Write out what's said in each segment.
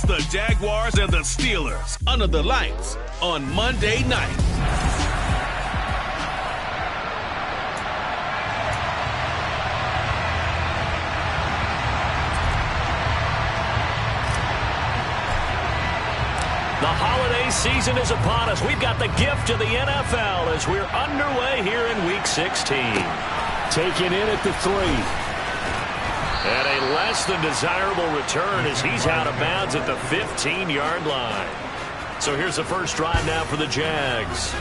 the Jaguars and the Steelers under the lights on Monday night. The holiday season is upon us. We've got the gift of the NFL as we're underway here in Week 16. Taken in at the 3. And a less than desirable return as he's out of bounds at the 15-yard line. So here's the first drive now for the Jags.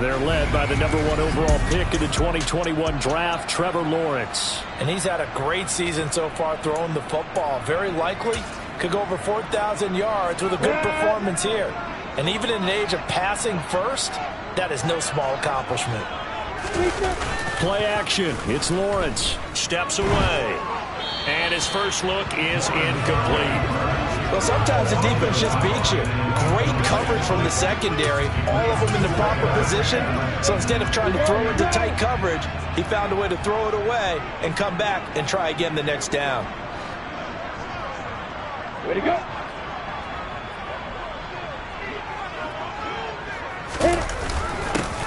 They're led by the #1 overall pick in the 2021 draft, Trevor Lawrence. And he's had a great season so far throwing the football. Very likely could go over 4,000 yards with a good performance here. And even in an age of passing first, that is no small accomplishment. Play action. It's Lawrence. Steps away. And his first look is incomplete. Well, sometimes the defense just beats you. Great coverage from the secondary. All of them in the proper position. So instead of trying to throw into tight coverage, he found a way to throw it away and come back and try again the next down. Way to go.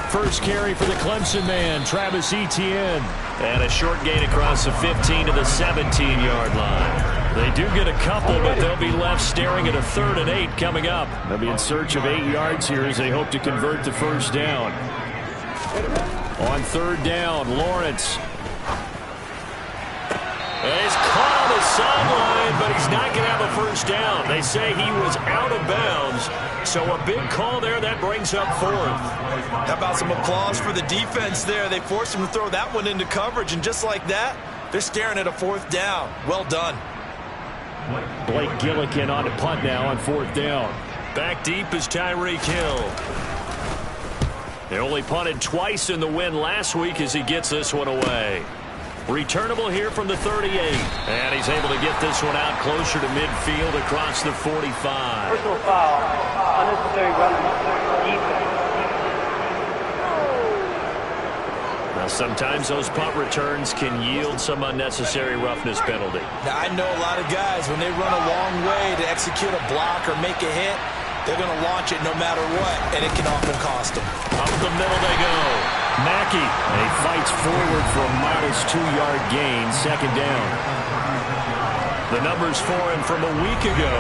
First carry for the Clemson man, Travis Etienne. And a short gain across the 15 to the 17-yard line. They do get a couple, but they'll be left staring at a 3rd and 8 coming up. They'll be in search of 8 yards here as they hope to convert the first down. On 3rd down, Lawrence. And he's caught on the sideline, but he's not going to have a first down. They say he was out of bounds. So a big call there that brings up 4th. How about some applause for the defense there? They forced him to throw that one into coverage, and just like that, they're staring at a 4th down. Well done. Blake Gillikin on the punt now on 4th down. Back deep is Tyreek Hill. They only punted twice in the win last week as he gets this one away. Returnable here from the 38. And he's able to get this one out closer to midfield across the 45. Personal foul. Unnecessary running. Defense. Now, sometimes those punt returns can yield some unnecessary roughness penalty. Now, I know a lot of guys, when they run a long way to execute a block or make a hit, they're going to launch it no matter what, and it can often cost them. Up the middle they go. Mackey, and he fights forward for a modest 2-yard gain, 2nd down. The numbers for him from a week ago,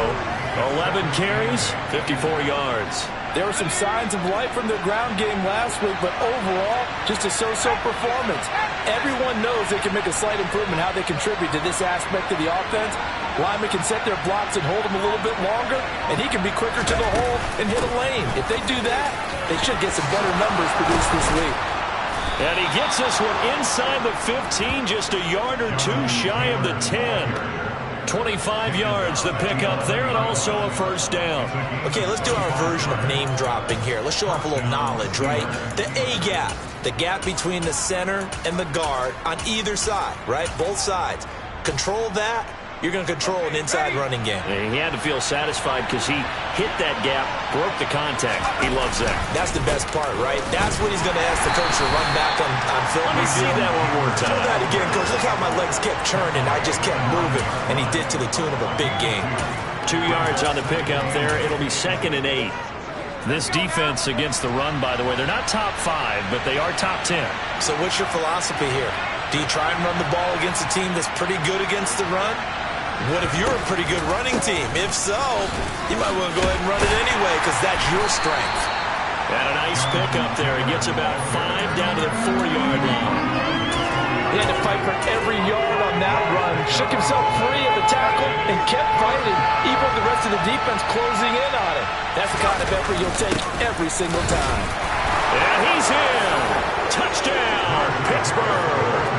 11 carries, 54 yards. There were some signs of life from their ground game last week, but overall, just a so-so performance. Everyone knows they can make a slight improvement how they contribute to this aspect of the offense. Linemen can set their blocks and hold them a little bit longer, and he can be quicker to the hole and hit a lane. If they do that, they should get some better numbers produced this week. And he gets this one inside the 15, just a yard or 2 shy of the 10. 25 yards the pickup there, and also a first down. Okay, let's do our version of name dropping here. Let's show off a little knowledge, right? The A-gap, the gap between the center and the guard on either side, right? Both sides. Control that, you're going to control an inside running game. And he had to feel satisfied because he hit that gap, broke the contact. He loves that. That's the best part, right? That's what he's going to ask the coach to run back on film. Let me see that one more time. Do that again, coach. Look how my legs kept churning. I just kept moving, and he did to the tune of a big game. 2 yards on the pickup there. It'll be 2nd and 8. This defense against the run, by the way, they're not top 5, but they are top 10. So what's your philosophy here? Do you try and run the ball against a team that's pretty good against the run? What if you're a pretty good running team? If so, you might want to go ahead and run it anyway because that's your strength. And a nice pickup there. He gets about 5 down to the 4-yard line. He had to fight for every yard on that run. Shook himself free of the tackle and kept fighting, even with the rest of the defense closing in on it. That's the kind of effort you'll take every single time. And he's in. Touchdown, Pittsburgh.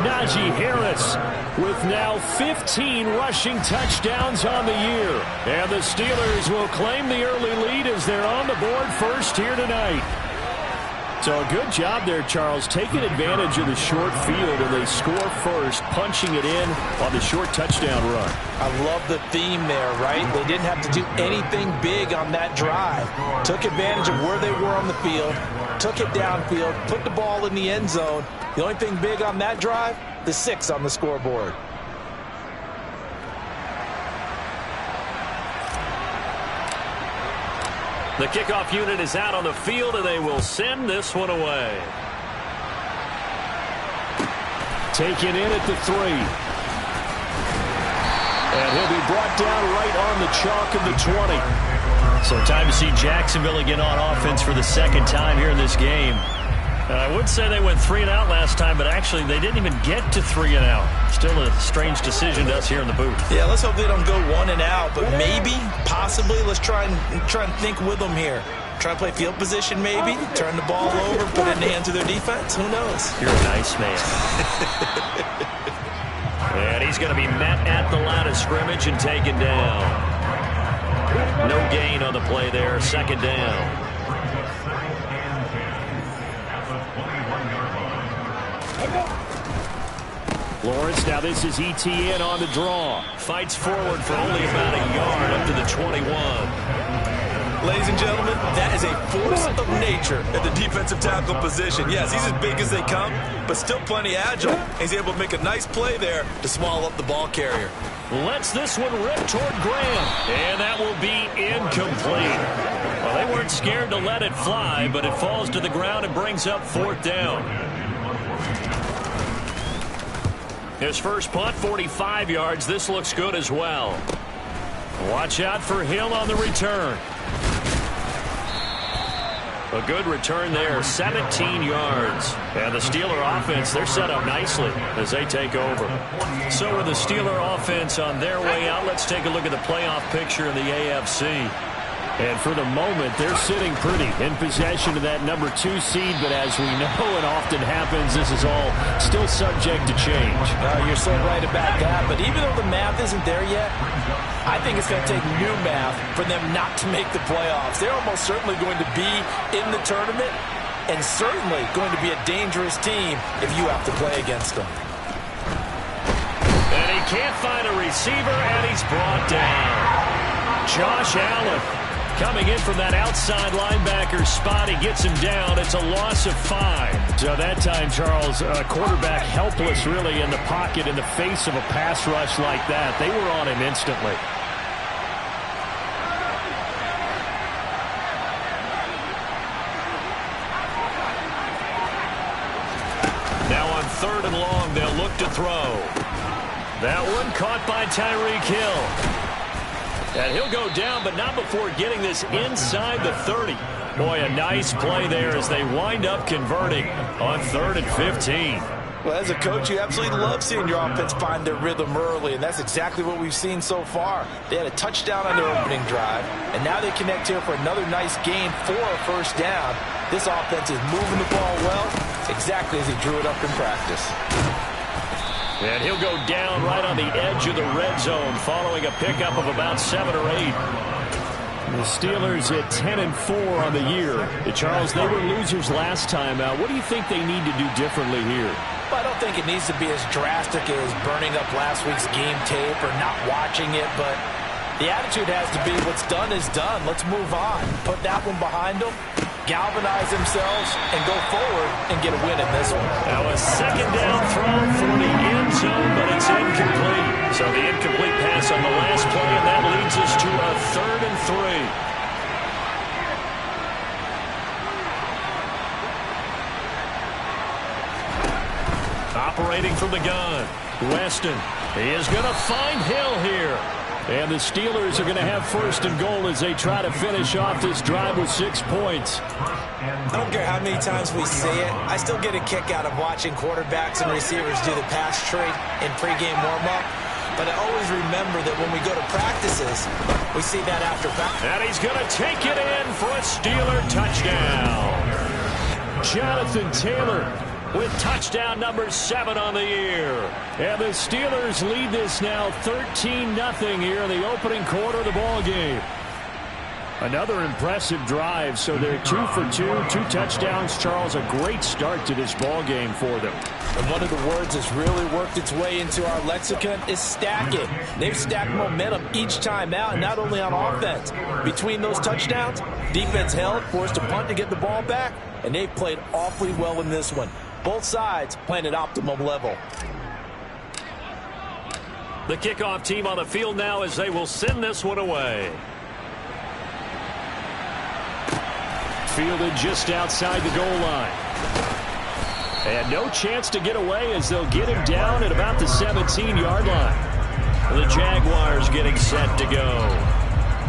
Najee Harris with now 15 rushing touchdowns on the year. And the Steelers will claim the early lead as they're on the board first here tonight. So a good job there, Charles, taking advantage of the short field, and they score first, punching it in on the short touchdown run. I love the theme there, right? They didn't have to do anything big on that drive. Took advantage of where they were on the field, took it downfield, put the ball in the end zone. The only thing big on that drive, the 6 on the scoreboard. The kickoff unit is out on the field, and they will send this one away. Taken in at the 3. And he'll be brought down right on the chalk of the 20. So time to see Jacksonville get on offense for the second time here in this game. I would say they went 3 and out last time, but actually they didn't even get to 3 and out. Still a strange decision to us here in the booth. Yeah, let's hope they don't go 1 and out, but maybe, possibly, let's try and think with them here. Try to play field position maybe, turn the ball over, put it in the hands of their defense. Who knows? You're a nice man. And he's going to be met at the line of scrimmage and taken down. No gain on the play there. Second down. Lawrence, now this is ETN on the draw. Fights forward for only about a yard up to the 21. Ladies and gentlemen, that is a force of nature at the defensive tackle position. Yes, he's as big as they come, but still plenty agile. He's able to make a nice play there to swallow up the ball carrier. Lets this one rip toward Graham, and that will be incomplete. Well, they weren't scared to let it fly, but it falls to the ground and brings up 4th down. His first punt, 45 yards. This looks good as well. Watch out for Hill on the return. A good return there, 17 yards. And the Steeler offense, they're set up nicely as they take over. So with the Steeler offense on their way out, let's take a look at the playoff picture in the AFC. And for the moment, they're sitting pretty in possession of that number 2 seed. But as we know it often happens, this is all still subject to change. You're so right about that. But even though the math isn't there yet, I think it's going to take new math for them not to make the playoffs. They're almost certainly going to be in the tournament and certainly going to be a dangerous team if you have to play against them. And he can't find a receiver, and he's brought down. Josh Allen coming in from that outside linebacker spot. He gets him down. It's a loss of 5. So that time, Charles, quarterback helpless really in the pocket in the face of a pass rush like that. They were on him instantly. Now on 3rd and long, they'll look to throw. That one caught by Tyreek Hill. And he'll go down, but not before getting this inside the 30. Boy, a nice play there as they wind up converting on 3rd and 15. Well, as a coach, you absolutely love seeing your offense find their rhythm early, and that's exactly what we've seen so far. They had a touchdown on their opening drive, and now they connect here for another nice gain for a 1st down. This offense is moving the ball well, exactly as he drew it up in practice. And he'll go down right on the edge of the red zone following a pickup of about 7 or 8. The Steelers at 10-4 on the year. Charles, they were losers last time out. What do you think they need to do differently here? Well, I don't think it needs to be as drastic as burning up last week's game tape or not watching it, but the attitude has to be what's done is done. Let's move on. Put that one behind them. Galvanize themselves and go forward and get a win in this one. Now a 2nd down throw for the end zone, but it's incomplete. So the incomplete pass on the last play, and that leads us to a 3rd and 3. Operating from the gun, Weston. He is going to find Hill here. And the Steelers are going to have 1st and goal as they try to finish off this drive with 6 points. I don't care how many times we say it, I still get a kick out of watching quarterbacks and receivers do the pass trade in pregame warm-up. But I always remember that when we go to practices, we see that after practice. And he's going to take it in for a Steeler touchdown. Jonathan Taylor with touchdown number 7 on the year. And the Steelers lead this now 13-0 here in the opening quarter of the ball game. Another impressive drive, so they're 2 for 2, 2 touchdowns. Charles, a great start to this ball game for them. And one of the words that's really worked its way into our lexicon is stacking. They've stacked momentum each time out, not only on offense. Between those touchdowns, defense held, forced a punt to get the ball back, and they've played awfully well in this one. Both sides playing at optimum level. The kickoff team on the field now as they will send this one away. fielded just outside the goal line. And no chance to get away as they'll get him down at about the 17-yard line. The Jaguars getting set to go.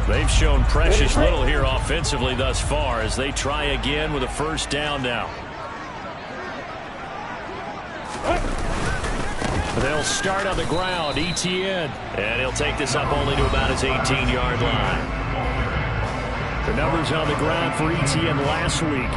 They've shown precious little here offensively thus far as they try again with a first down now. They'll start on the ground, ETN. And he'll take this up only to about his 18-yard line. The numbers on the ground for ETN last week.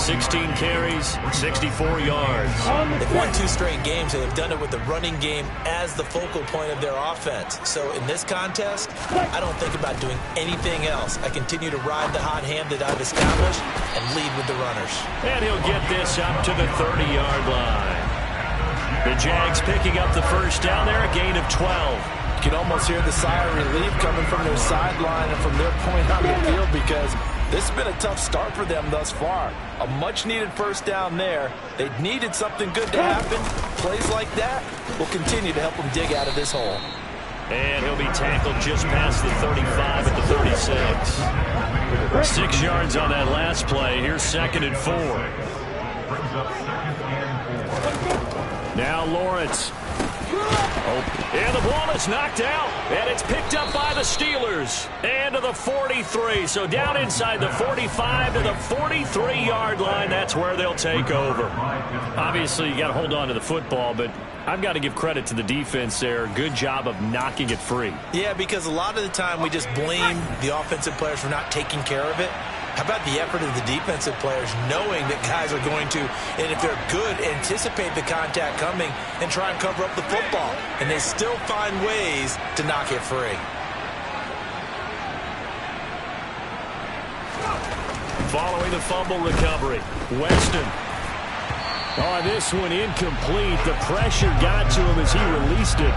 16 carries, 64 yards. They've won 2 straight games, and they've done it with the running game as the focal point of their offense. So in this contest, I don't think about doing anything else. I continue to ride the hot hand that I've established and lead with the runners. And he'll get this up to the 30-yard line. The Jags picking up the first down there, a gain of 12. You can almost hear the sigh of relief coming from their sideline and from their point on the field because this has been a tough start for them thus far. A much-needed first down there. They needed something good to happen. Plays like that will continue to help them dig out of this hole. And he'll be tackled just past the 35 at the 36. 6 yards on that last play. Here's 2nd and 4. Now Lawrence. And the ball is knocked out, and it's picked up by the Steelers. And to the 43, so down inside the 45 to the 43-yard line. That's where they'll take over. Obviously, you got to hold on to the football, but I've got to give credit to the defense there. Good job of knocking it free. Yeah, because a lot of the time we just blame the offensive players for not taking care of it. How about the effort of the defensive players knowing that guys are going to, and if they're good, anticipate the contact coming and try and cover up the football. And they still find ways to knock it free. Following the fumble recovery, Weston. Oh, this one incomplete. The pressure got to him as he released it.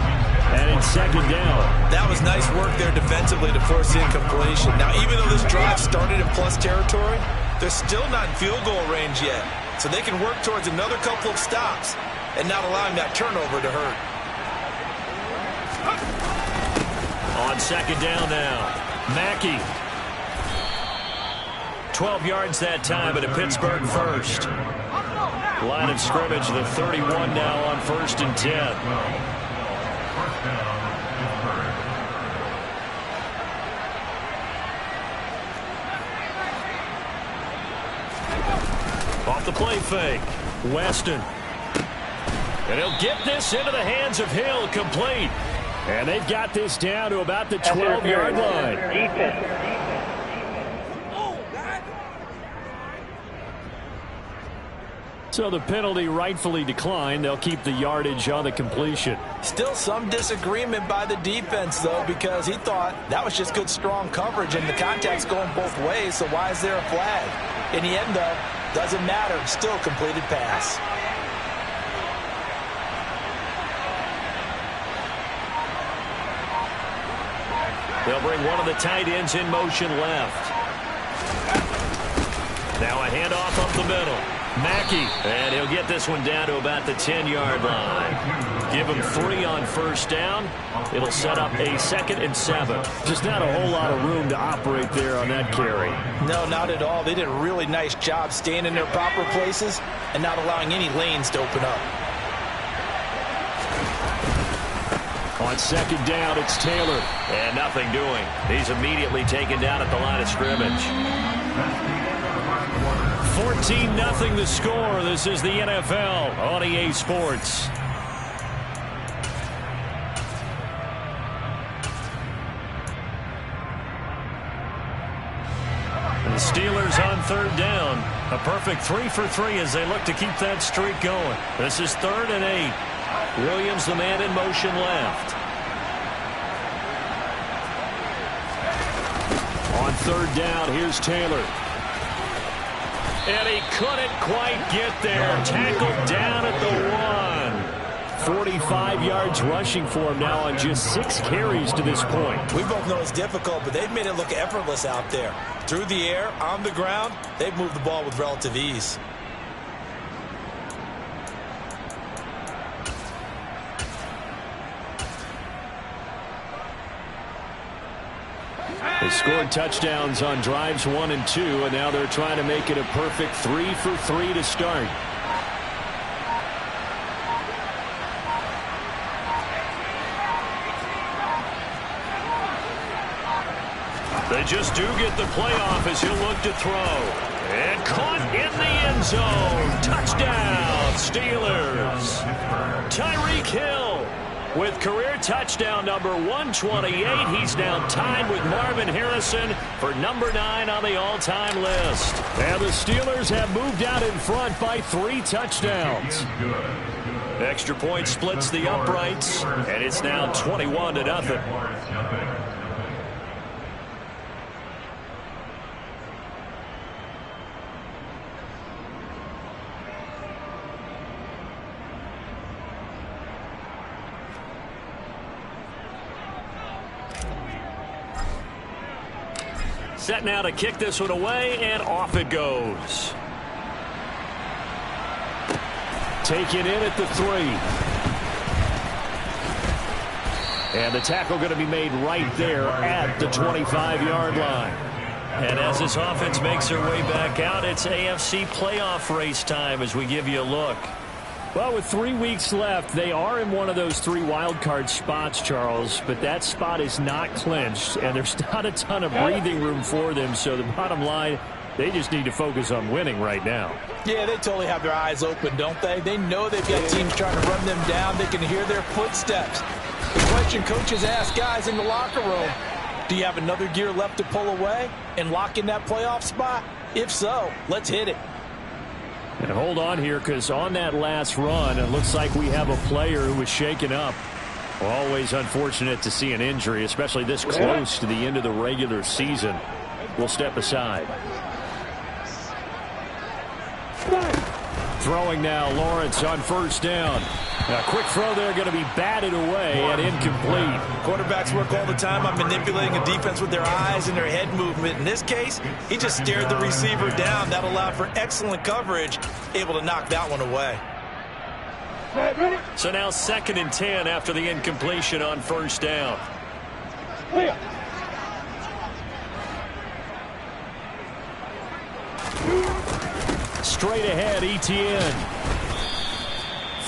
And it's 2nd down. That was nice work there defensively to force incompletion. Now, even though this drive started in plus territory, they're still not in field goal range yet. So they can work towards another couple of stops and not allowing that turnover to hurt. On 2nd down now, Mackey. 12 yards that time, but a Pittsburgh first. Line of scrimmage, the 31 now on 1st and 10. Off the play fake, Weston. And he'll get this into the hands of Hill, complete. And they've got this down to about the 12-yard line. So the penalty rightfully declined. They'll keep the yardage on the completion. Still some disagreement by the defense, though, because he thought that was just good, strong coverage, and the contact's going both ways, so why is there a flag? In the end, though, doesn't matter. Still a completed pass. They'll bring one of the tight ends in motion left. Now a handoff up the middle. Mackey, and he'll get this one down to about the 10-yard line. Give him 3 on first down. It'll set up a 2nd and 7. Just not a whole lot of room to operate there on that carry. No, not at all. They did a really nice job staying in their proper places and not allowing any lanes to open up. On 2nd down, it's Taylor. And nothing doing. He's immediately taken down at the line of scrimmage. 14-0 the score. This is the NFL on EA Sports. And the Steelers on 3rd down. A perfect 3 for 3 as they look to keep that streak going. This is 3rd and 8. Williams, the man in motion left. On 3rd down, here's Taylor. And he couldn't quite get there. Tackled down at the 1. 45 yards rushing for him now on just 6 carries to this point. We both know it's difficult, but they've made it look effortless out there. Through the air, on the ground, they've moved the ball with relative ease. The scored touchdowns on drives 1 and 2, and now they're trying to make it a perfect 3 for 3 to start. They just do get the playoff as he'll look to throw. And caught in the end zone. Touchdown, Steelers. Tyreek Hill with career touchdown number 128. He's now tied with Marvin Harrison for number 9 on the all-time list. And the Steelers have moved out in front by 3 touchdowns. Extra point splits the uprights, and it's now 21-0. Set now to kick this one away, and off it goes. Taken in at the 3. And the tackle going to be made right there at the 25-yard line. And as this offense makes their way back out, it's AFC playoff race time as we give you a look. Well, with 3 weeks left, they are in one of those 3 wild card spots, Charles, but that spot is not clinched, and there's not a ton of breathing room for them, so the bottom line, they just need to focus on winning right now. Yeah, they totally have their eyes open, don't they? They know they've got teams trying to run them down. They can hear their footsteps. The question coaches ask guys in the locker room, do you have another gear left to pull away and lock in that playoff spot? If so, let's hit it. And hold on here, because on that last run, it looks like we have a player who was shaken up. Always unfortunate to see an injury, especially this close to the end of the regular season. We'll step aside. Throwing now, Lawrence on first down. A quick throw there going to be batted away and incomplete. Quarterbacks work all the time on manipulating a defense with their eyes and their head movement. In this case, he just stared the receiver down. That allowed for excellent coverage, able to knock that one away. So now 2nd and 10 after the incompletion on first down. Straight ahead, Etienne.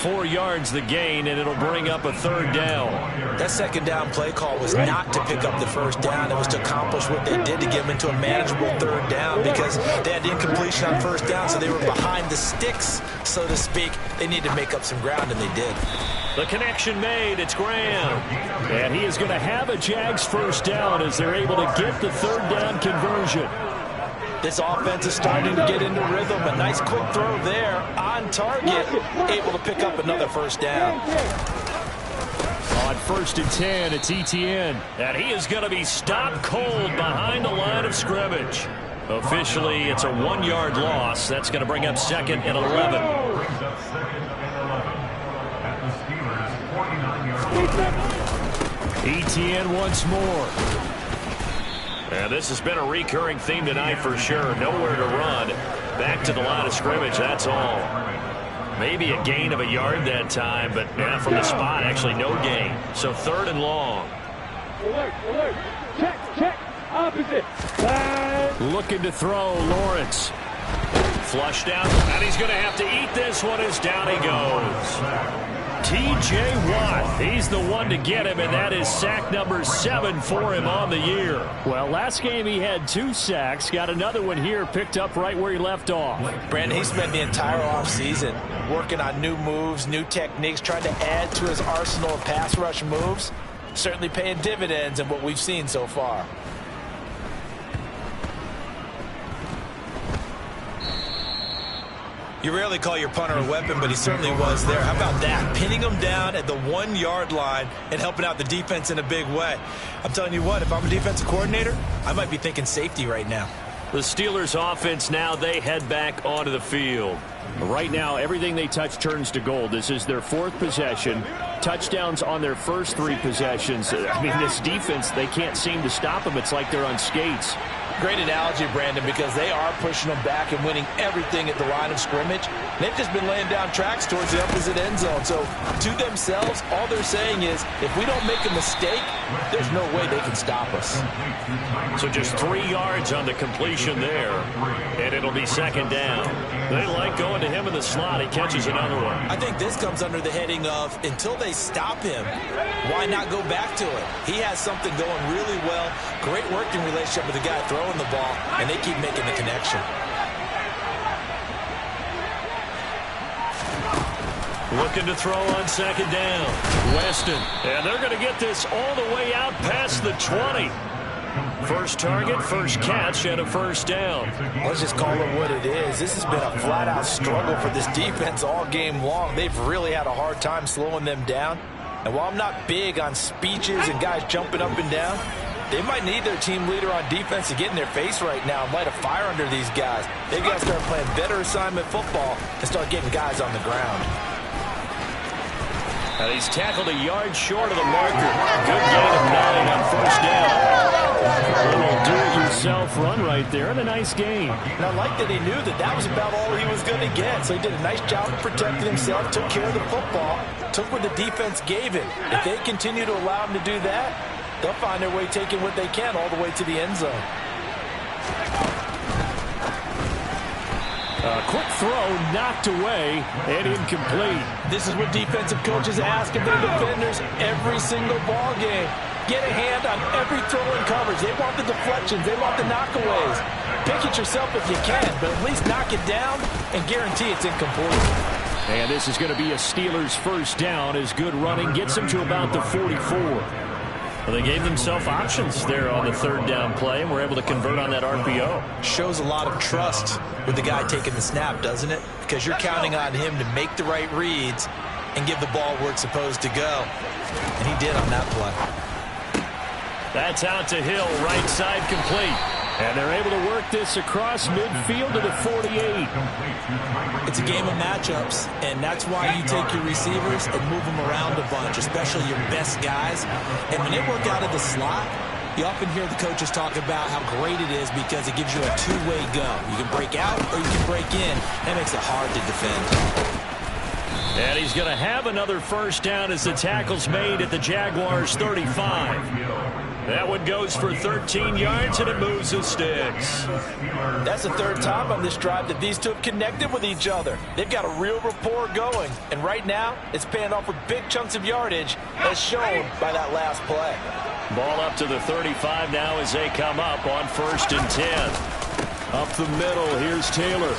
4 yards the gain, and it'll bring up a 3rd down. That 2nd down play call was not to pick up the 1st down. It was to accomplish what they did to get them into a manageable 3rd down, because they had incompletion on 1st down, so they were behind the sticks, so to speak. They needed to make up some ground, and they did. The connection made. It's Graham. And he is going to have a JAX 1st down as they're able to get the 3rd down conversion. This offense is starting to get into rhythm. A nice quick throw there on target, able to pick up another 1st down. On 1st and 10, it's Etienne. And he is going to be stopped cold behind the line of scrimmage. Officially, it's a 1-yard loss. That's going to bring up 2nd and 11. Etienne once more. And this has been a recurring theme tonight for sure. Nowhere to run. Back to the line of scrimmage, that's all. Maybe a gain of a yard that time, but from the spot, actually no gain. So 3rd and long. Alert. Check. Opposite. Looking to throw, Lawrence. Flushed out, and he's going to have to eat this one as down he goes. T.J. Watt, he's the one to get him, and that is sack number 7 for him on the year. Well, last game he had 2 sacks, got another one here, picked up right where he left off. Brandon, he spent the entire offseason working on new moves, new techniques, trying to add to his arsenal of pass rush moves. Certainly paying dividends in what we've seen so far. You rarely call your punter a weapon, but he certainly was there. How about that? Pinning him down at the 1-yard line and helping out the defense in a big way. I'm telling you what, if I'm a defensive coordinator, I might be thinking safety right now. The Steelers offense now, they head back onto the field. Right now, everything they touch turns to gold. This is their 4th possession. touchdowns on their first 3 possessions. I mean, this defense, they can't seem to stop them. It's like they're on skates. Great analogy, Brandon, because they are pushing them back and winning everything at the line of scrimmage. They've just been laying down tracks towards the opposite end zone. So to themselves, all they're saying is, if we don't make a mistake, there's no way they can stop us. So just 3 yards on the completion there, and it'll be second down. They like going to him in the slot. He catches another one. I think this comes under the heading of, until they stop him, why not go back to it? He has something going really well. Great working relationship with the guy throwing the ball, and they keep making the connection. Looking to throw on second down. Weston. And they're going to get this all the way out past the 20. First target, first catch, and a first down. Let's just call it what it is. This has been a flat-out struggle for this defense all game long. They've really had a hard time slowing them down. And while I'm not big on speeches and guys jumping up and down, they might need their team leader on defense to get in their face right now and light a fire under these guys. They've got to start playing better assignment football and start getting guys on the ground. And he's tackled a yard short of the marker. Good gain of 9 on first down. A little do-it-yourself run right there, and a nice gain. And I like that he knew that that was about all he was going to get. So he did a nice job of protecting himself, took care of the football, took what the defense gave him. If they continue to allow him to do that, they'll find their way taking what they can all the way to the end zone. A quick throw knocked away and incomplete. This is what defensive coaches ask of their defenders every single ball game. Get a hand on every throw in coverage. They want the deflections. They want the knockaways. Pick it yourself if you can, but at least knock it down and guarantee it's incomplete. And this is going to be a Steelers first down as good running gets them to about the 44. Well, they gave themselves options there on the third down play and were able to convert on that RPO. Shows a lot of trust with the guy taking the snap, doesn't it? Because you're counting on him to make the right reads and give the ball where it's supposed to go. And he did on that play. That's out to Hill, right side complete. And they're able to work this across midfield to the 48. It's a game of matchups, and that's why you take your receivers and move them around a bunch, especially your best guys. And when they work out of the slot, you often hear the coaches talk about how great it is because it gives you a two-way go. You can break out or you can break in. That makes it hard to defend. And he's going to have another first down as the tackle's made at the Jaguars' 35. That one goes for 13 yards, and it moves the sticks. That's the third time on this drive that these two have connected with each other. They've got a real rapport going, and right now it's paying off with big chunks of yardage as shown by that last play. Ball up to the 35 now as they come up on 1st and 10. Up the middle, here's Taylor.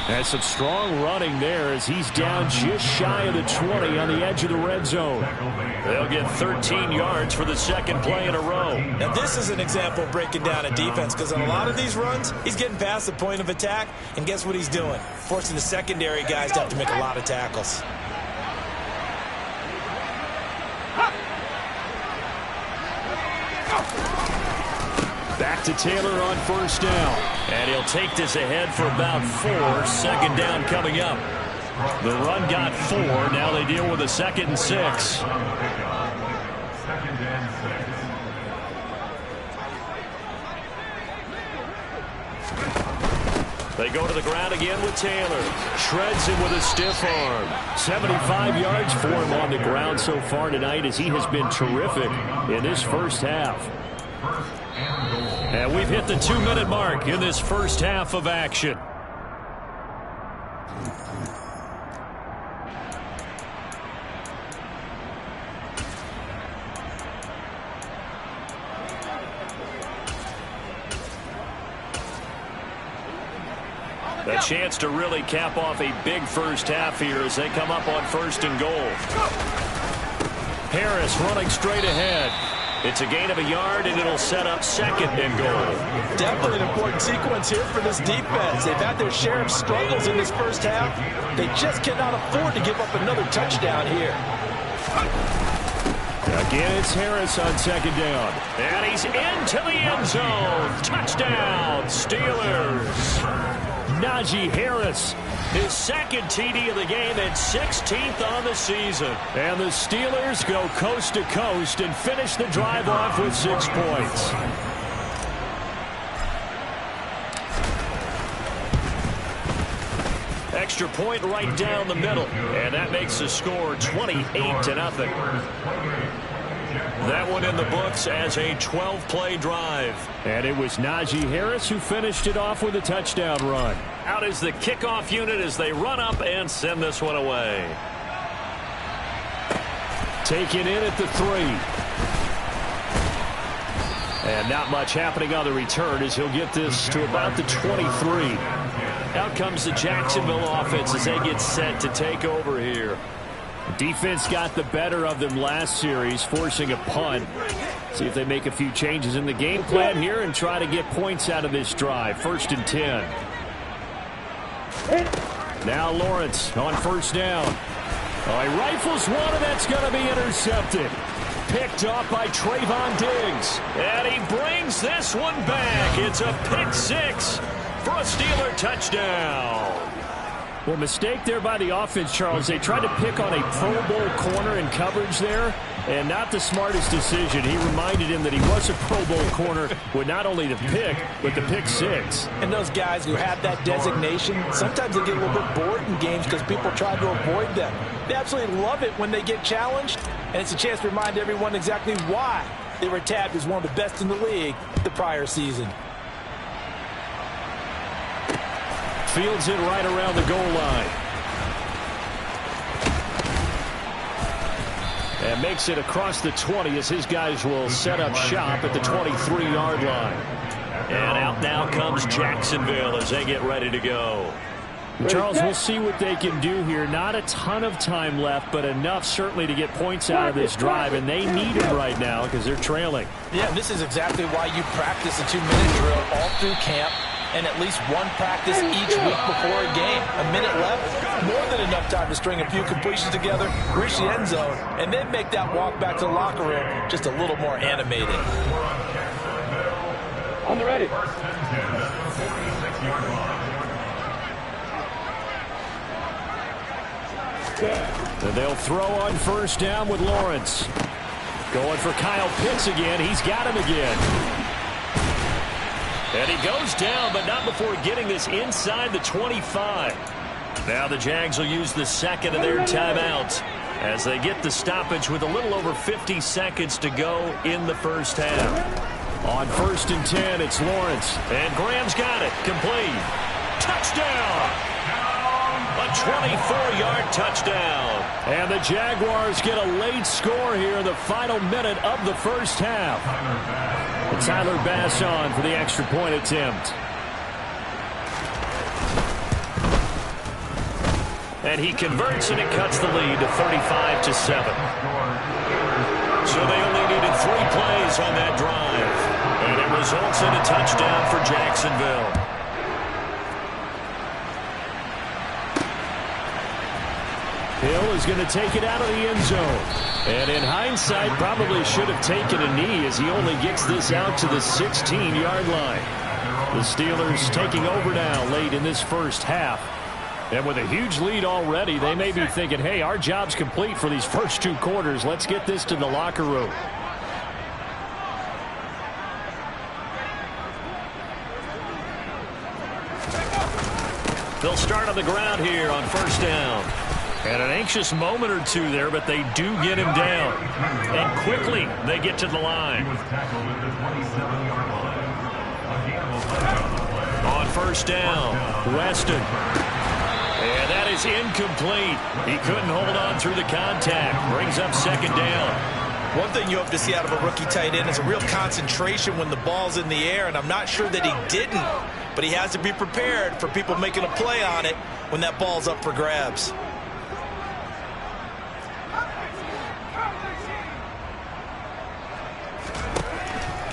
And some strong running there as he's down just shy of the 20 on the edge of the red zone. They'll get 13 yards for the second play in a row. Now this is an example of breaking down a defense because on a lot of these runs, he's getting past the point of attack, and guess what he's doing? Forcing the secondary guys to have to make a lot of tackles. Back to Taylor on first down. And he'll take this ahead for about 4. Second down coming up. The run got 4. Now they deal with a 2nd and 6. They go to the ground again with Taylor. Shreds him with a stiff arm. 75 yards for him on the ground so far tonight as he has been terrific in this first half. And we've hit the 2-minute mark in this first half of action. A chance to really cap off a big first half here as they come up on 1st and goal. Harris running straight ahead. It's a gain of a yard, and it'll set up 2nd and goal. Definitely an important sequence here for this defense. They've had their share of struggles in this first half. They just cannot afford to give up another touchdown here. Again, it's Harris on 2nd down. And he's into the end zone. Touchdown, Steelers. Najee Harris. His second TD of the game and 16th on the season. And the Steelers go coast to coast and finish the drive off with 6 points. Extra point right down the middle. And that makes the score 28-0. That one in the books as a 12-play drive. And it was Najee Harris who finished it off with a touchdown run. Out is the kickoff unit as they run up and send this one away. Taken in at the 3. And not much happening on the return as he'll get this to about the 23. Out comes the Jacksonville offense as they get set to take over here. Defense got the better of them last series, forcing a punt. See if they make a few changes in the game plan here and try to get points out of this drive. 1st and 10. Now Lawrence on 1st down. Oh, he rifles one, and that's going to be intercepted. Picked off by Trayvon Diggs. And he brings this one back. It's a pick 6 for a Steeler touchdown. Well, mistake there by the offense, Charles. They tried to pick on a Pro Bowl corner in coverage there, and not the smartest decision. He reminded him that he was a Pro Bowl corner with not only the pick, but the pick 6. And those guys who have that designation, sometimes they get a little bit bored in games because people try to avoid them. They absolutely love it when they get challenged, and it's a chance to remind everyone exactly why they were tabbed as one of the best in the league the prior season. Fields it right around the goal line. And makes it across the 20 as his guys will set up shop at the 23-yard line. And out now comes Jacksonville as they get ready to go. Charles, we'll see what they can do here. Not a ton of time left, but enough certainly to get points out of this drive, and they need it right now because they're trailing. Yeah, this is exactly why you practice a 2-minute drill all through camp, and at least one practice each week before a game. A minute left, more than enough time to string a few completions together, reach the end zone, and then make that walk back to the locker room just a little more animated. On the ready. And they'll throw on 1st down with Lawrence. Going for Kyle Pitts again. He's got him again. And he goes down, but not before getting this inside the 25. Now the Jags will use the second of their timeouts as they get the stoppage with a little over 50 seconds to go in the first half. On 1st and 10, it's Lawrence. And Graham's got it. Complete. Touchdown! A 24-yard touchdown. And the Jaguars get a late score here in the final minute of the first half. Tyler Bass on for the extra point attempt. And he converts, and it cuts the lead to 35-7. So they only needed 3 plays on that drive. And it results in a touchdown for Jacksonville. Hill is going to take it out of the end zone. And in hindsight, probably should have taken a knee as he only gets this out to the 16-yard line. The Steelers taking over now late in this first half. And with a huge lead already, they may be thinking, hey, our job's complete for these first 2 quarters. Let's get this to the locker room. They'll start on the ground here on 1st down. And an anxious moment or two there, but they do get him down. And quickly, they get to the line. On 1st down, Weston. And that is incomplete. He couldn't hold on through the contact. Brings up 2nd down. One thing you hope to see out of a rookie tight end is a real concentration when the ball's in the air, and I'm not sure that he didn't, but he has to be prepared for people making a play on it when that ball's up for grabs.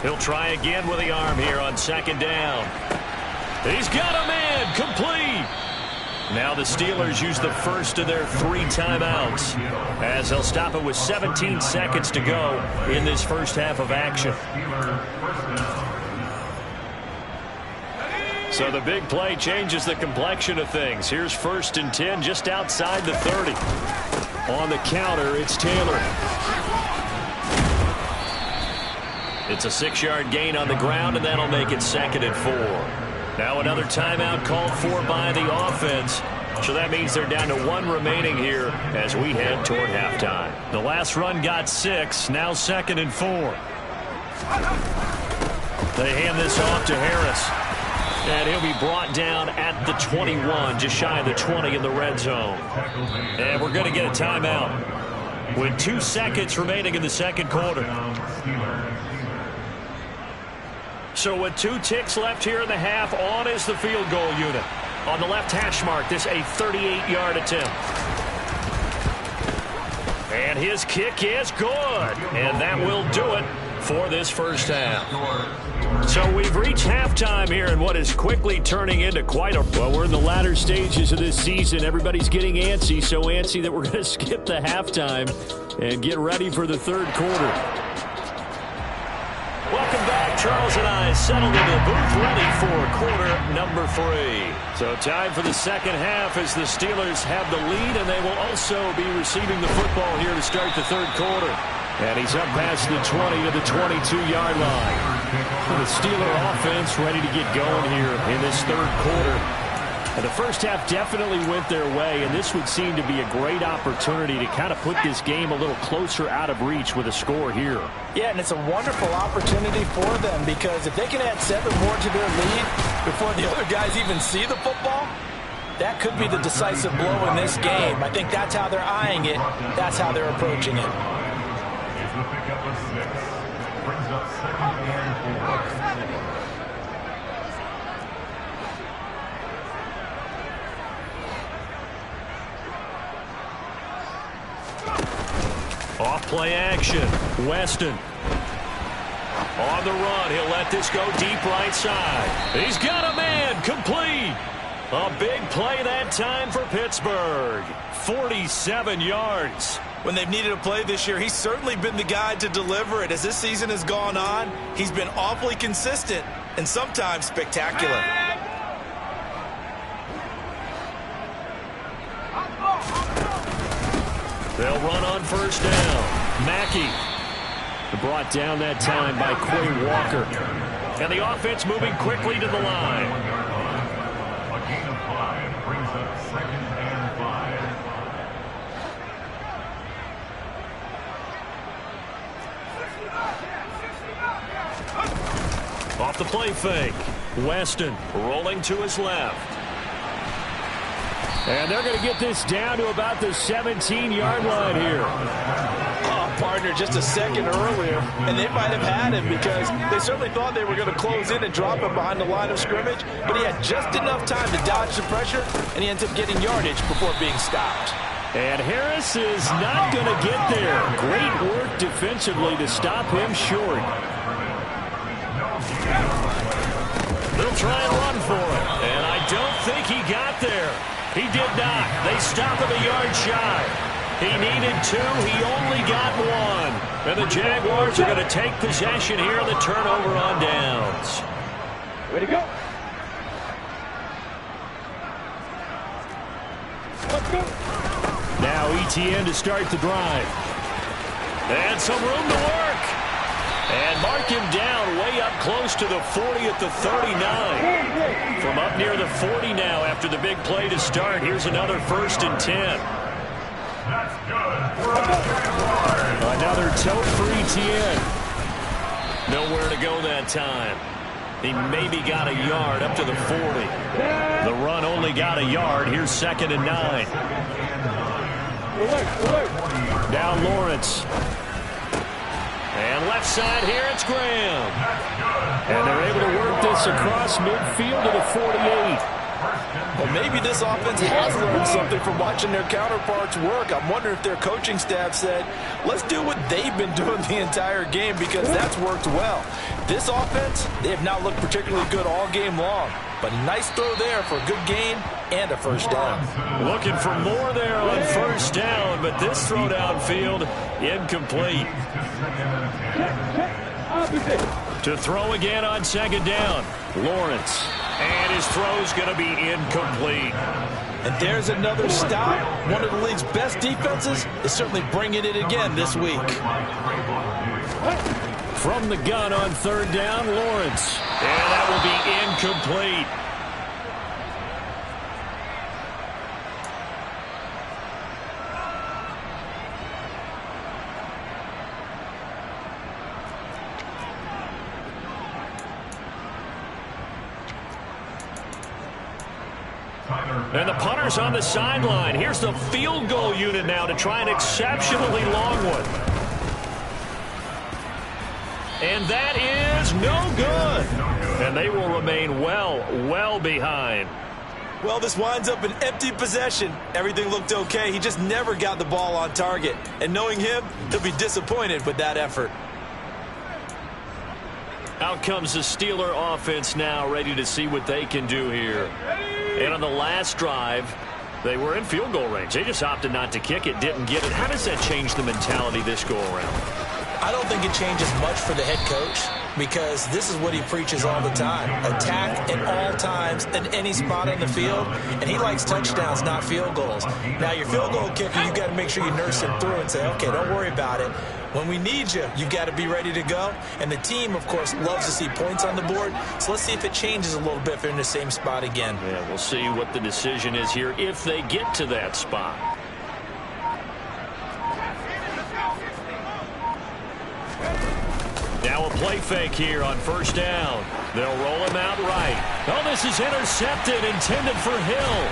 He'll try again with the arm here on 2nd down. He's got a man, complete. Now the Steelers use the first of their 3 timeouts as they'll stop it with 17 seconds to go in this first half of action. So the big play changes the complexion of things. Here's 1st and 10 just outside the 30. On the counter, it's Taylor. It's a 6-yard gain on the ground, and that'll make it 2nd and 4. Now another timeout called for by the offense. So that means they're down to 1 remaining here as we head toward halftime. The last run got 6, now 2nd and 4. They hand this off to Harris. And he'll be brought down at the 21, just shy of the 20 in the red zone. And we're going to get a timeout with 2 seconds remaining in the 2nd quarter. So with 2 ticks left here in the half, on is the field goal unit. On the left hash mark, this a 38-yard attempt. And his kick is good. And that will do it for this first half. So we've reached halftime here in what is quickly turning into quite a... Well, we're in the latter stages of this season. Everybody's getting antsy, so antsy that we're going to skip the halftime and get ready for the 3rd quarter. Welcome back. Charles and I settled into the booth ready for quarter number 3. So time for the 2nd half as the Steelers have the lead, and they will also be receiving the football here to start the 3rd quarter. And he's up past the 20 to the 22-yard line. The Steeler offense ready to get going here in this 3rd quarter. And the first half definitely went their way, and this would seem to be a great opportunity to kind of put this game a little closer out of reach with a score here. Yeah, and it's a wonderful opportunity for them because if they can add 7 more to their lead before the other guys even see the football, that could be the decisive blow in this game. I think that's how they're eyeing it. That's how they're approaching it. Off play action. Weston. On the run. He'll let this go deep right side. He's got a man. Complete. A big play that time for Pittsburgh. 47 yards. When they've needed a play this year, he's certainly been the guy to deliver it. As this season has gone on, he's been awfully consistent and sometimes spectacular. They'll run on 1st down. Mackey. Brought down that time by Quay Walker. And the offense moving quickly to the line. A gain of 5 brings up 2nd and 5. Off the play fake. Weston rolling to his left. And they're going to get this down to about the 17-yard line here. Oh, partner, just a second earlier, and they might have had him because they certainly thought they were going to close in and drop him behind the line of scrimmage, but he had just enough time to dodge the pressure, and he ends up getting yardage before being stopped. And Harris is not going to get there. Great work defensively to stop him short. They'll try and run for it, and I don't think he got there. He did not. They stop him a yard shy. He needed 2. He only got 1. And the Jaguars are going to take possession here on the turnover on downs. Way to go. Let's go. Now ETN to start the drive. And some room to work. And mark him down way up close to the 40 at the 39. From up near the 40 now after the big play to start. Here's another 1st and 10. That's good. Another tote for ETN. Nowhere to go that time. He maybe got a yard up to the 40. The run only got a yard. Here's 2nd and 9. Now Lawrence. And left side here, it's Graham. And they're able to work this across midfield to the 48. Well, maybe this offense has learned something from watching their counterparts work. I'm wondering if their coaching staff said, let's do what they've been doing the entire game because that's worked well. This offense, they have not looked particularly good all game long. But a nice throw there for a good gain and a 1st down. Looking for more there on 1st down, but this throw downfield incomplete. To throw again on second down. Lawrence. And his throw's going to be incomplete. And there's another stop. One of the league's best defenses is certainly bringing it again this week. From the gun on third down, Lawrence. And that will be incomplete. And the punter's on the sideline. Here's the field goal unit now to try an exceptionally long one. And that is no good. And they will remain well behind. Well, this winds up an empty possession. Everything looked okay. He just never got the ball on target. And knowing him, he'll be disappointed with that effort. Out comes the Steeler offense now, ready to see what they can do here. And on the last drive, they were in field goal range. They just opted not to kick it, didn't get it. How does that change the mentality this go-around? I don't think it changes much for the head coach because this is what he preaches all the time. Attack at all times in any spot on the field, and he likes touchdowns, not field goals. Now, your field goal kicker, you've got to make sure you nurse him through and say, okay, don't worry about it. When we need you, you've got to be ready to go. And the team, of course, loves to see points on the board. So let's see if it changes a little bit if they're in the same spot again. Yeah, we'll see what the decision is here if they get to that spot. Now a play fake here on first down. They'll roll him out right. Oh, this is intercepted, intended for Hill.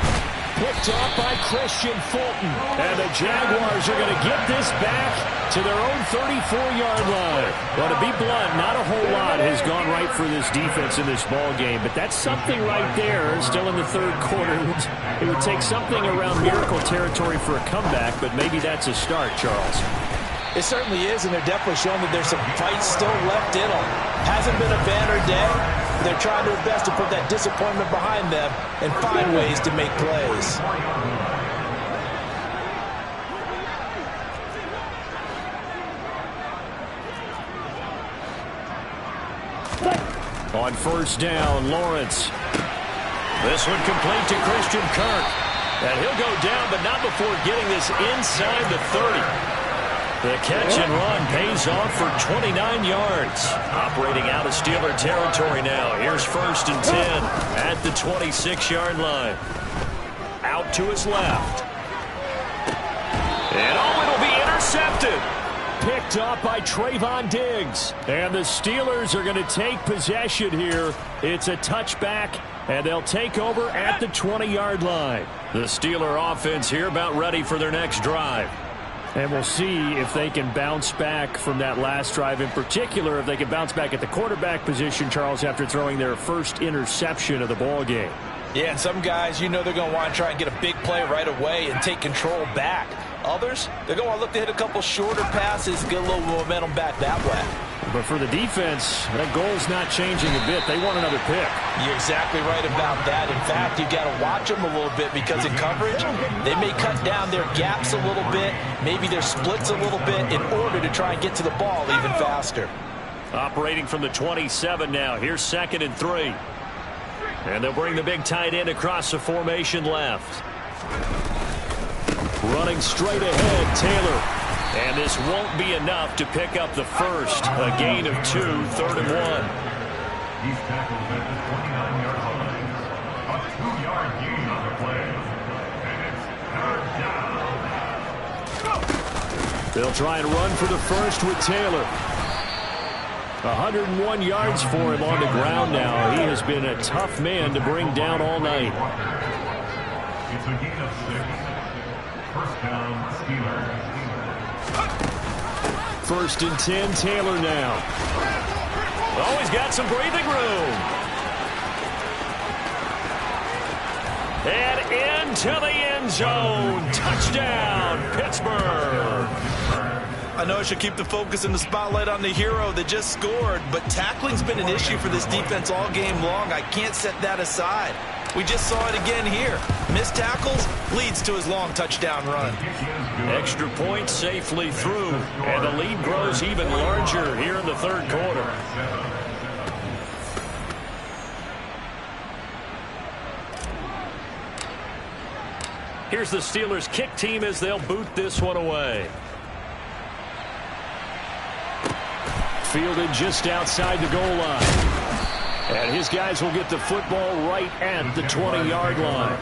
Picked off by Christian Fulton. And the Jaguars are going to get this back to their own 34-yard line. Well, to be blunt, not a whole lot has gone right for this defense in this ball game, but that's something right there. Still in the third quarter. It would take something around miracle territory for a comeback, but maybe that's a start, Charles. It certainly is, and they're definitely showing that there's some fight still left in them. Hasn't been a banner day. They're trying their best to put that disappointment behind them and find ways to make plays. On first down, Lawrence. This one complete to Christian Kirk. And he'll go down, but not before getting this inside the 30. The catch and run pays off for 29 yards. Operating out of Steeler territory now. Here's first and 10 at the 26-yard line. Out to his left. And it'll be intercepted. Picked off by Trayvon Diggs. And the Steelers are going to take possession here. It's a touchback, and they'll take over at the 20-yard line. The Steeler offense here about ready for their next drive. And we'll see if they can bounce back from that last drive. In particular, if they can bounce back at the quarterback position, Charles, after throwing their first interception of the ball game. Yeah, and some guys, you know they're going to want to try and get a big play right away and take control back. Others, they're going to look to hit a couple shorter passes, get a little momentum back that way. But for the defense, that goal's not changing a bit. They want another pick. You're exactly right about that. In fact, you've got to watch them a little bit because in coverage, they may cut down their gaps a little bit, maybe their splits a little bit in order to try and get to the ball even faster. Operating from the 27 now. Here's second and 3. And they'll bring the big tight end across the formation left. Running straight ahead, Taylor. And this won't be enough to pick up the first. A gain of 2, 3rd and 1. He's tackled at the 29-yard line. A 2-yard gain on the play. And it's 3rd down. They'll try and run for the first with Taylor. 101 yards for him on the ground now. He has been a tough man to bring down all night. It's a gain of 6. First down, Steelers. First and 10, Taylor now. Oh, he's got some breathing room. And into the end zone. Touchdown, Pittsburgh. I know I should keep the focus and the spotlight on the hero that just scored, but tackling's been an issue for this defense all game long. I can't set that aside. We just saw it again here. Missed tackles leads to his long touchdown run. Extra point safely through, and the lead grows even larger here in the third quarter. Here's the Steelers' kick team as they'll boot this one away. Fielded just outside the goal line. And his guys will get the football right at the 20-yard line.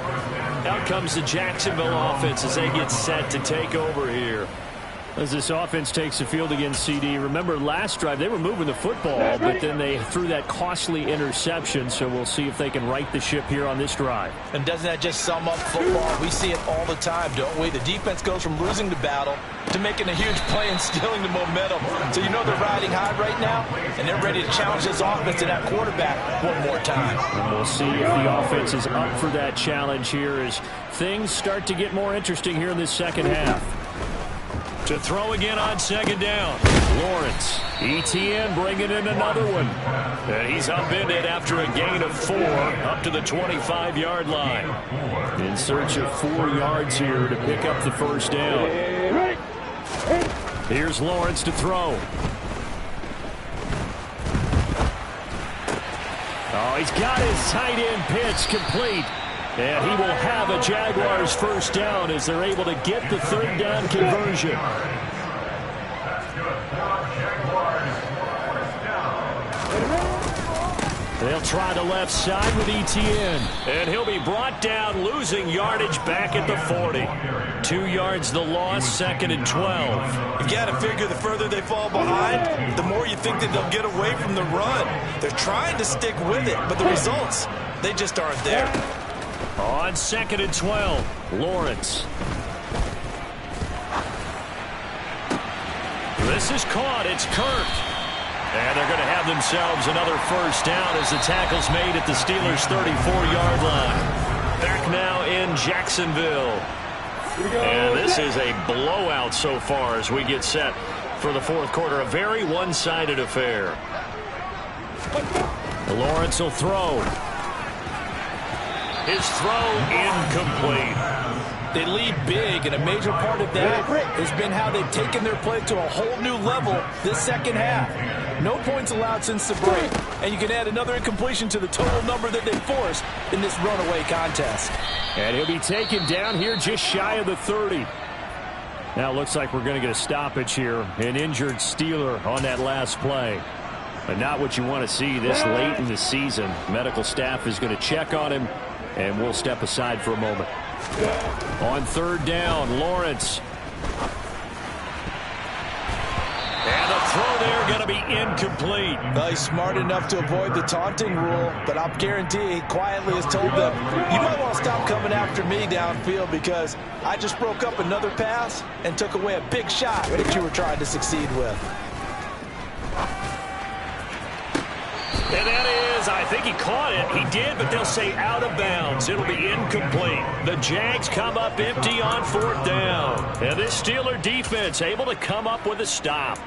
Out comes the Jacksonville offense as they get set to take over here. As this offense takes the field against CD, remember last drive they were moving the football, but then they threw that costly interception, so we'll see if they can right the ship here on this drive. And doesn't that just sum up football? We see it all the time, don't we? The defense goes from losing the battle to making a huge play and stealing the momentum. So you know they're riding high right now, and they're ready to challenge this offense to that quarterback one more time. And we'll see if the offense is up for that challenge here as things start to get more interesting here in this second half. To throw again on second down. Lawrence. ETN bringing in another one. And he's upended after a gain of 4 up to the 25-yard line. In search of 4 yards here to pick up the first down. Here's Lawrence to throw. Oh, he's got his tight end pitch complete. And he will have a Jaguars first down as they're able to get the third down conversion. They'll try the left side with ETN. And he'll be brought down, losing yardage back at the 40. 2 yards the loss, second and 12. You've got to figure the further they fall behind, the more you think that they'll get away from the run. They're trying to stick with it, but the results, they just aren't there. On second and 12, Lawrence. This is caught. It's Kirk. And they're going to have themselves another first down as the tackle's made at the Steelers' 34-yard line. Back now in Jacksonville. And this is a blowout so far as we get set for the fourth quarter. A very one-sided affair. Lawrence will throw. His throw incomplete. They lead big, and a major part of that has been how they've taken their play to a whole new level this second half. No points allowed since the break, and you can add another incompletion to the total number that they forced in this runaway contest. And he'll be taken down here just shy of the 30. Now it looks like we're going to get a stoppage here. An injured Steeler on that last play. But not what you want to see this late in the season. Medical staff is going to check on him, and we'll step aside for a moment. On third down, Lawrence. And the throw there going to be incomplete. Well, he's smart enough to avoid the taunting rule, but I'll guarantee he quietly has told them, you might want to stop coming after me downfield because I just broke up another pass and took away a big shot that you were trying to succeed with. And that is, I think he caught it. He did, but they'll say out of bounds. It'll be incomplete. The Jags come up empty on fourth down. And this Steeler defense able to come up with a stop.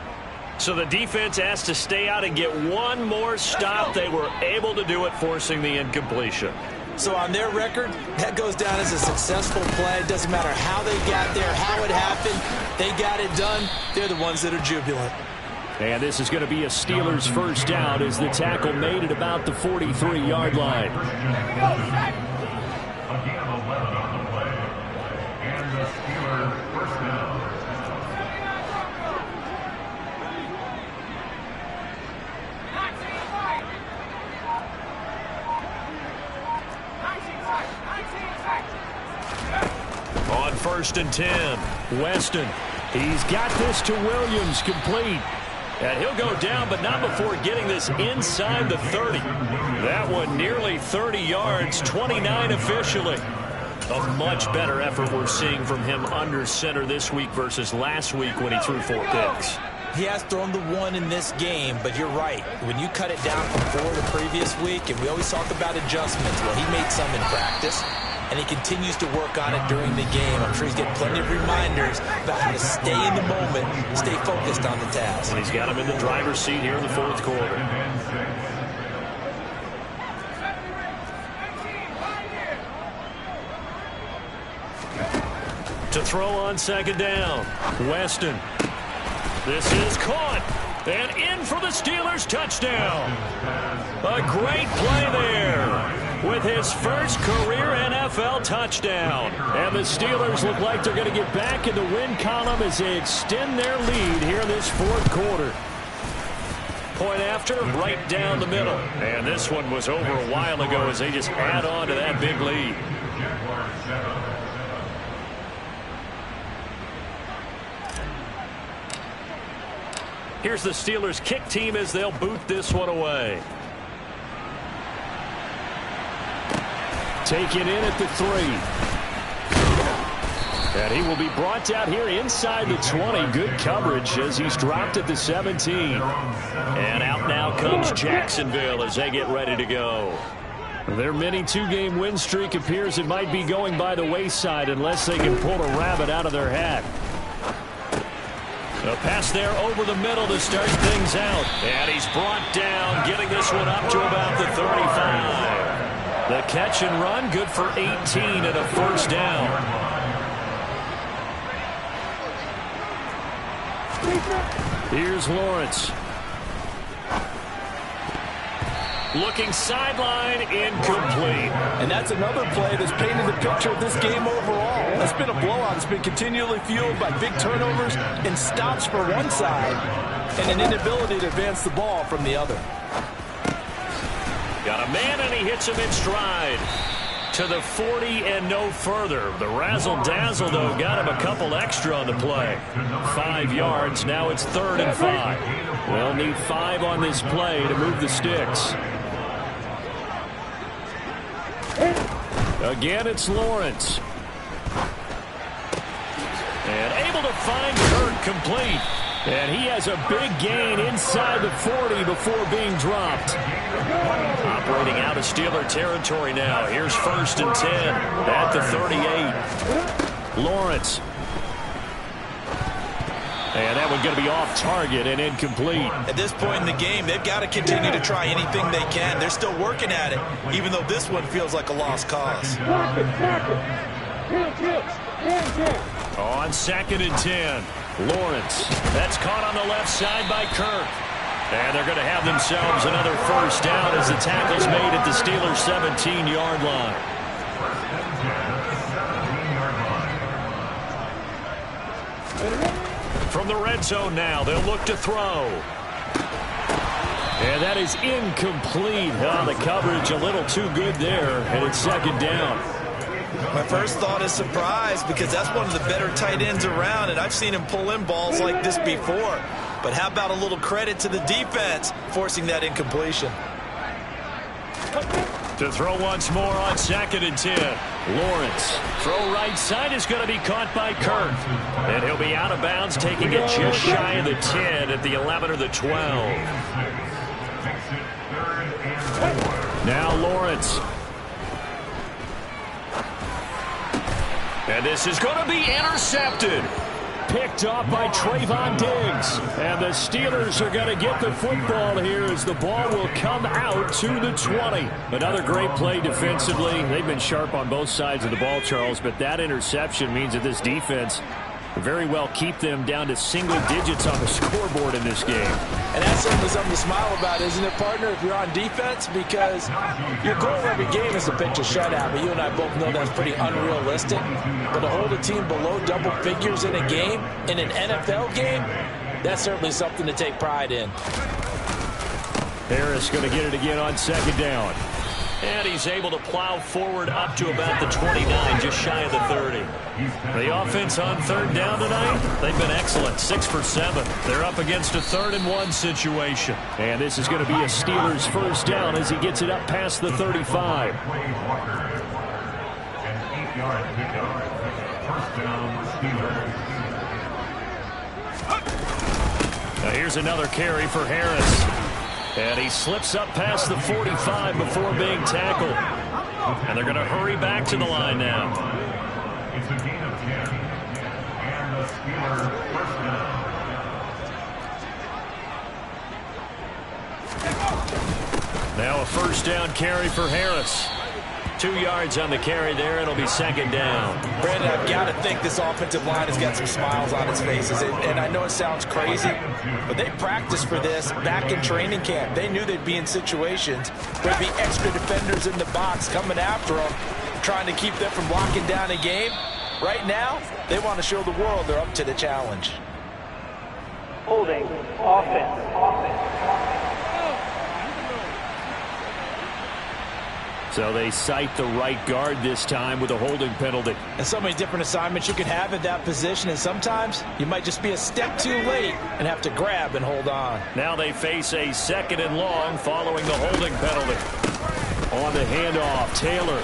So the defense has to stay out and get one more stop. They were able to do it, forcing the incompletion. So on their record, that goes down as a successful play. It doesn't matter how they got there, how it happened. They got it done. They're the ones that are jubilant. And this is going to be a Steelers first down as the tackle made at about the 43-yard line. A gain of 11 on the play. And the Steelers first down. On first and 10, Weston. He's got this to Williams, complete. and he'll go down, but not before getting this inside the 30. That one nearly 30 yards, 29 officially. A much better effort we're seeing from him under center this week versus last week when he threw 4 picks. He has thrown the 1 in this game, but you're right. When you cut it down from 4 the previous week, and we always talk about adjustments, well, he made some in practice, and he continues to work on it during the game. I'm sure he's getting plenty of reminders about how to stay in the moment, stay focused on the task. And he's got him in the driver's seat here in the 4th quarter. To throw on 2nd down, Weston. This is caught, and in for the Steelers touchdown. A great play there. with his first career NFL touchdown. And the Steelers look like they're going to get back in the win column as they extend their lead here in this fourth quarter. Point after, right down the middle. And this one was over a while ago as they just add on to that big lead. Here's the Steelers kick team as they'll boot this one away. Taken in at the 3. And he will be brought out here inside the 20. Good coverage as he's dropped at the 17. And out now comes Jacksonville as they get ready to go. Their mini two-game win streak appears it might be going by the wayside unless they can pull a rabbit out of their hat. A pass there over the middle to start things out. And he's brought down, getting this one up to about the 35. The catch and run, good for 18 and a first down. Here's Lawrence. Looking sideline, incomplete. And that's another play that's painted the picture of this game overall. It's been a blowout. It's been continually fueled by big turnovers and stops for one side and an inability to advance the ball from the other. Got a man, and he hits him in stride. To the 40 and no further. The razzle-dazzle, though, got him a couple extra on the play. 5 yards. Now it's 3rd and 5. They'll need 5 on this play to move the sticks. Again, it's Lawrence. And able to find Kirk complete. And he has a big gain inside the 40 before being dropped. Operating out of Steeler territory now. Here's 1st and 10 at the 38. Lawrence. And that one going to be off target and incomplete. At this point in the game, they've got to continue to try anything they can. They're still working at it, even though this one feels like a lost cause. On 2nd and 10. Lawrence. That's caught on the left side by Kirk. And they're going to have themselves another first down as the tackle's made at the Steelers' 17-yard line. From the red zone now, they'll look to throw. And that is incomplete. Oh, the coverage a little too good there, and it's 2nd down. My first thought is surprise because that's one of the better tight ends around, and I've seen him pull in balls like this before. But how about a little credit to the defense forcing that incompletion? To throw once more on 2nd and 10. Lawrence. Throw right side is going to be caught by Kirk. And he'll be out of bounds, taking it just shy of the 10 at the 11 or the 12. Now Lawrence. And this is going to be intercepted. Picked off by Trayvon Diggs. And the Steelers are going to get the football here as the ball will come out to the 20. Another great play defensively. They've been sharp on both sides of the ball, Charles, but that interception means that this defense very well keep them down to single digits on the scoreboard in this game. And that's certainly something to smile about, isn't it, partner, if you're on defense? Because your goal every game is to pitch a shutout, but you and I both know that's pretty unrealistic. But to hold a team below double figures in a game, in an NFL game, that's certainly something to take pride in. Harris going to get it again on 2nd down. And he's able to plow forward up to about the 29, just shy of the 30. The offense on 3rd down tonight, they've been excellent, 6 for 7. They're up against a 3rd and 1 situation. And this is going to be a Steelers first down as he gets it up past the 35. Now here's another carry for Harris. And he slips up past the 45 before being tackled. And they're going to hurry back to the line now. It's a gain of 10. And the Steelers first down. Now a first down carry for Harris. 2 yards on the carry there. It'll be second down. Brandon, I've got to think this offensive line has got some smiles on its faces. And I know it sounds crazy, but they practiced for this back in training camp. They knew they'd be in situations where there'd be extra defenders in the box coming after them, trying to keep them from locking down a game. Right now, they want to show the world they're up to the challenge. Holding offense. So they cite the right guard this time with a holding penalty. And so many different assignments you could have at that position, and sometimes you might just be a step too late and have to grab and hold on. Now they face a second and long following the holding penalty. On the handoff, Taylor.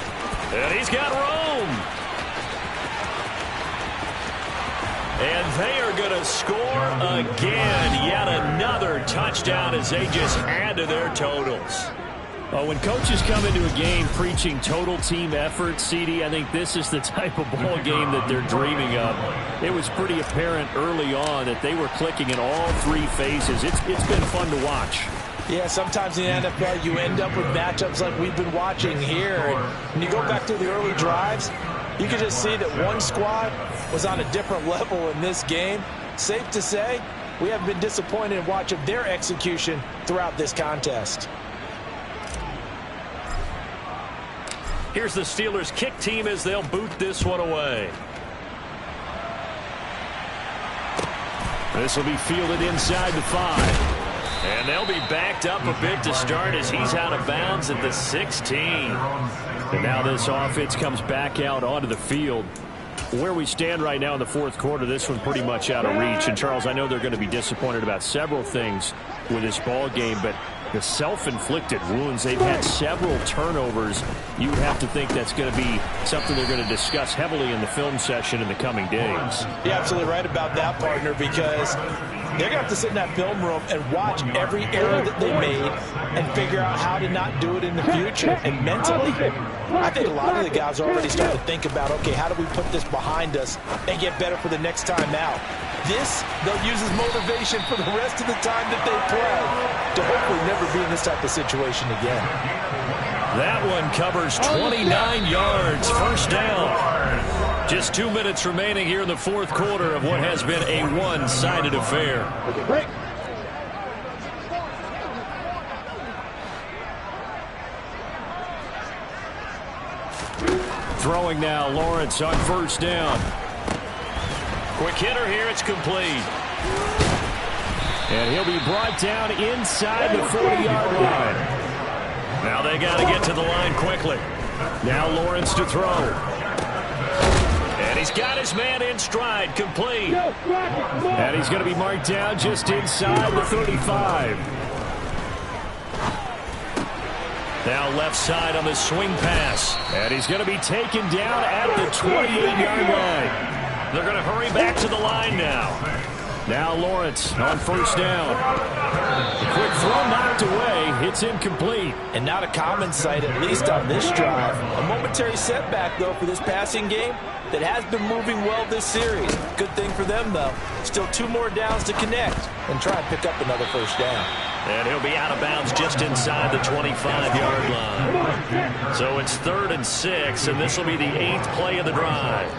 And he's got room. And they are going to score again. Yet another touchdown as they just add to their totals. Well, when coaches come into a game preaching total team effort, CD, I think this is the type of ball game that they're dreaming of. It was pretty apparent early on that they were clicking in all three phases. It's been fun to watch. Yeah, sometimes in the NFL you end up with matchups like we've been watching here. And when you go back to the early drives, you can just see that one squad was on a different level in this game. Safe to say, we haven't been disappointed in watching their execution throughout this contest. Here's the Steelers' kick team as they'll boot this one away. This will be fielded inside the 5. And they'll be backed up a bit to start as he's out of bounds at the 16. And now this offense comes back out onto the field. Where we stand right now in the fourth quarter, this one's pretty much out of reach. And, Charles, I know they're going to be disappointed about several things with this ball game, but the self-inflicted wounds, they've had several turnovers. You would have to think that's going to be something they're going to discuss heavily in the film session in the coming days. You're absolutely right about that, partner, because they're going to have to sit in that film room and watch every error that they made and figure out how to not do it in the future. And mentally, I think a lot of the guys are already starting to think about, okay, how do we put this behind us and get better for the next time out? This, they'll use as motivation for the rest of the time that they play to hopefully never be in this type of situation again. That one covers 29 yards, first down. Just 2 minutes remaining here in the fourth quarter of what has been a one-sided affair. Throwing now, Lawrence on first down. Quick hitter here, it's complete. And he'll be brought down inside the 40-yard line. Now they got to get to the line quickly. Now Lawrence to throw. And he's got his man in stride, complete. And he's going to be marked down just inside the 35. Now left side on the swing pass. And he's going to be taken down at the 28-yard line. They're going to hurry back to the line now. Now Lawrence on first down. A quick throw knocked away. It's incomplete. And not a common sight, at least on this drive. A momentary setback, though, for this passing game that has been moving well this series. Good thing for them, though. Still 2 more downs to connect and try and pick up another first down. And he'll be out of bounds just inside the 25-yard line. So it's 3rd and 6, and this will be the 8th play of the drive.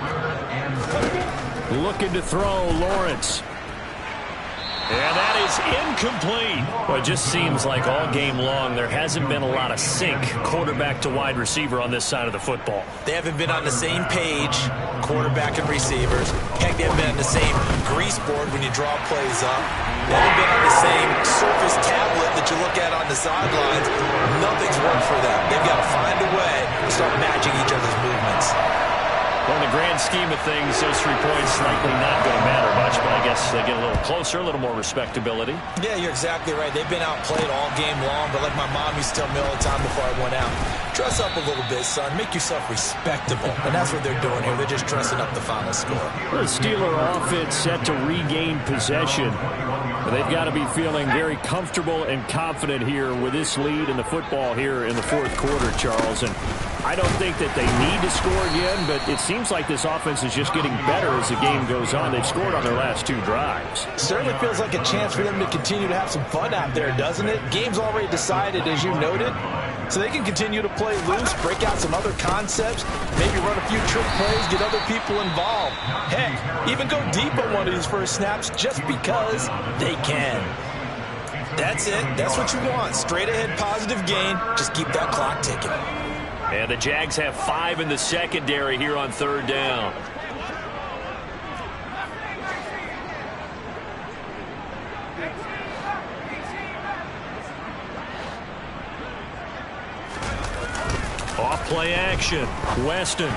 Looking to throw, Lawrence. And that is incomplete. Well, it just seems like all game long there hasn't been a lot of sync quarterback to wide receiver on this side of the football. They haven't been on the same page, quarterback and receivers. Heck, they haven't been on the same grease board when you draw plays up. They haven't been on the same surface tablet that you look at on the sidelines. Nothing's worked for them. They've got to find a way to start matching each other's movements. Well, in the grand scheme of things, those 3 points likely not going to matter much, but I guess they get a little closer, a little more respectability. Yeah, you're exactly right. They've been outplayed all game long, but like my mom used to tell me all the time before I went out, dress up a little bit, son. Make yourself respectable. And that's what they're doing here. They're just dressing up the final score. The Steeler offense set to regain possession. They've got to be feeling very comfortable and confident here with this lead in the football here in the fourth quarter, Charles. And I don't think that they need to score again, but it seems like this offense is just getting better as the game goes on. They've scored on their last 2 drives. Certainly feels like a chance for them to continue to have some fun out there, doesn't it? Game's already decided, as you noted. So they can continue to play loose, break out some other concepts, maybe run a few trick plays, get other people involved. Heck, even go deep on one of these first snaps just because they can. That's it. That's what you want. Straight ahead positive gain. Just keep that clock ticking. And the Jags have 5 in the secondary here on 3rd down. Off play action. Weston.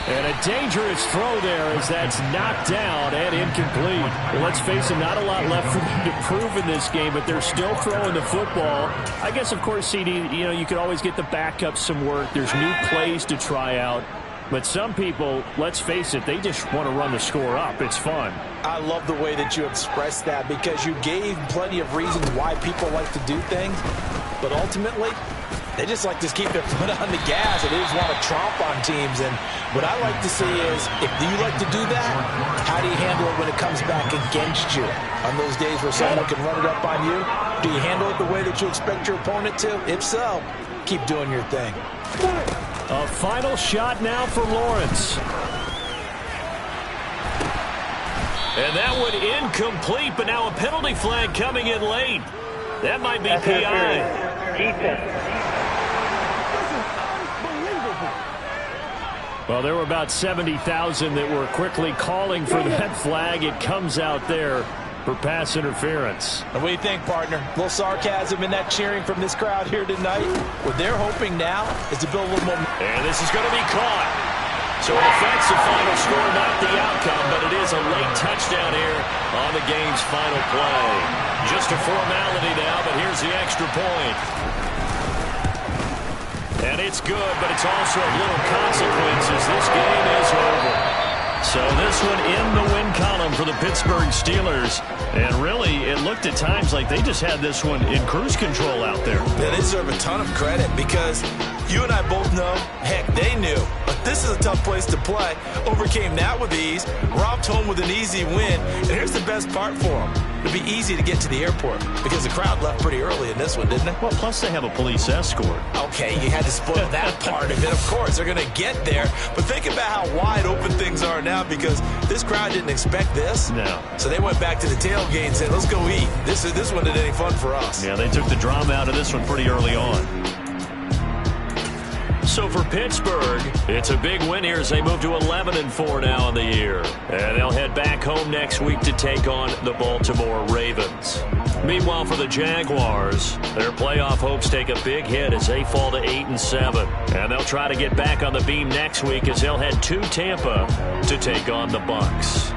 And a dangerous throw there as that's knocked down and incomplete. Well, let's face it, not a lot left for them to prove in this game, but they're still throwing the football. I guess, of course, CD, you could always get the backup some work. There's new plays to try out. But some people, let's face it, they just want to run the score up. It's fun. I love the way that you expressed that because you gave plenty of reasons why people like to do things. But ultimately, they just like to keep their foot on the gas, and they just want to tromp on teams. And what I like to see is, if you like to do that, how do you handle it when it comes back against you? On those days where someone can run it up on you, do you handle it the way that you expect your opponent to? If so, keep doing your thing. A final shot now for Lawrence. And that one incomplete, but now a penalty flag coming in late. That might be PI. Defense. Well, there were about 70,000 that were quickly calling for that flag. It comes out there for pass interference. And what do you think, partner? A little sarcasm in that cheering from this crowd here tonight. What they're hoping now is to build a little momentum. And this is going to be caught. So it affects the final score, not the outcome, but it is a late touchdown here on the game's final play. Just a formality now, but here's the extra point. And it's good, but it's also of little consequences. This game is over. So this one in the win column for the Pittsburgh Steelers. And really, it looked at times like they just had this one in cruise control out there. They deserve a ton of credit because you and I both know, heck, they knew. But this is a tough place to play. Overcame that with ease. Robbed home with an easy win. And here's the best part for them. It'd be easy to get to the airport because the crowd left pretty early in this one, didn't it? Well, plus they have a police escort. Okay, you had to spoil that part of it. Of course, they're going to get there. But think about how wide open things are now because this crowd didn't expect this. No. So they went back to the tailgate and said, let's go eat. This one isn't any fun for us. Yeah, they took the drama out of this one pretty early on. So for Pittsburgh, it's a big win here as they move to 11-4 now in the year. And they'll head back home next week to take on the Baltimore Ravens. Meanwhile, for the Jaguars, their playoff hopes take a big hit as they fall to 8-7. And they'll try to get back on the beam next week as they'll head to Tampa to take on the Bucs.